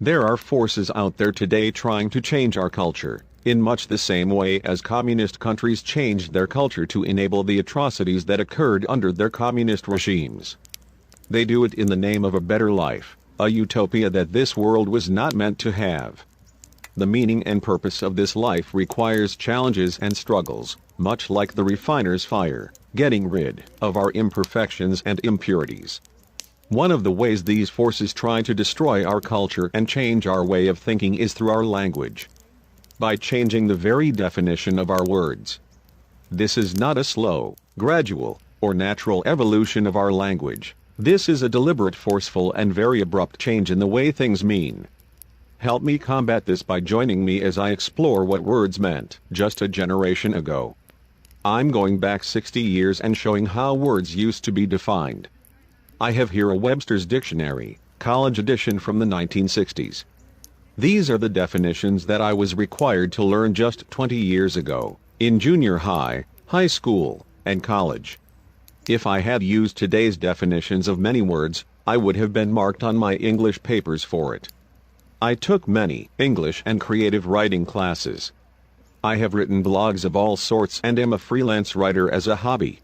There are forces out there today trying to change our culture, in much the same way as communist countries changed their culture to enable the atrocities that occurred under their communist regimes. They do it in the name of a better life, a utopia that this world was not meant to have. The meaning and purpose of this life requires challenges and struggles, much like the refiner's fire, getting rid of our imperfections and impurities. One of the ways these forces try to destroy our culture and change our way of thinking is through our language. By changing the very definition of our words. This is not a slow, gradual, or natural evolution of our language. This is a deliberate, forceful, and very abrupt change in the way things mean. Help me combat this by joining me as I explore what words meant just a generation ago. I'm going back 60 years and showing how words used to be defined. I have here a Webster's Dictionary, College Edition from the 1960s. These are the definitions that I was required to learn just 20 years ago, in junior high, high school, and college. If I had used today's definitions of many words, I would have been marked on my English papers for it. I took many English and creative writing classes. I have written blogs of all sorts and am a freelance writer as a hobby.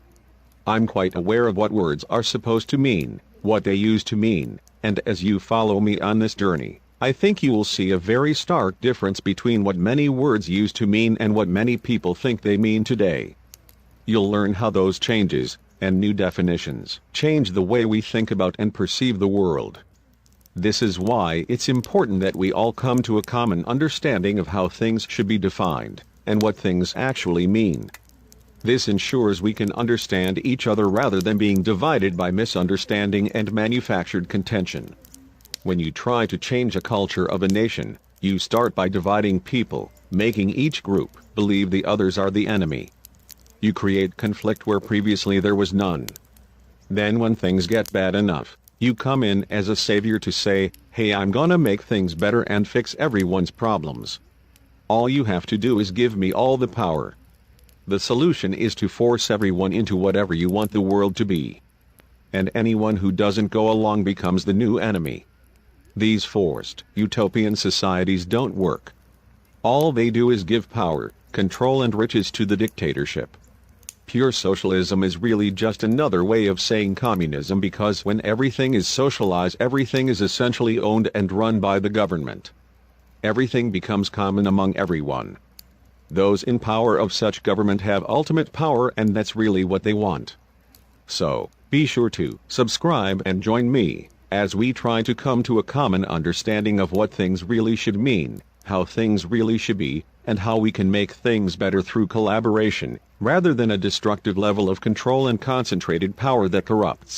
I'm quite aware of what words are supposed to mean, what they used to mean, and as you follow me on this journey, I think you will see a very stark difference between what many words used to mean and what many people think they mean today. You'll learn how those changes, and new definitions, change the way we think about and perceive the world. This is why it's important that we all come to a common understanding of how things should be defined, and what things actually mean. This ensures we can understand each other rather than being divided by misunderstanding and manufactured contention. When you try to change a culture of a nation, you start by dividing people, making each group believe the others are the enemy. You create conflict where previously there was none. Then when things get bad enough, you come in as a savior to say, "Hey, I'm gonna make things better and fix everyone's problems. All you have to do is give me all the power." The solution is to force everyone into whatever you want the world to be. And anyone who doesn't go along becomes the new enemy. These forced, utopian societies don't work. All they do is give power, control and riches to the dictatorship. Pure socialism is really just another way of saying communism, because when everything is socialized, everything is essentially owned and run by the government. Everything becomes common among everyone. Those in power of such government have ultimate power, and that's really what they want. So, be sure to subscribe and join me as we try to come to a common understanding of what things really should mean, how things really should be, and how we can make things better through collaboration, rather than a destructive level of control and concentrated power that corrupts.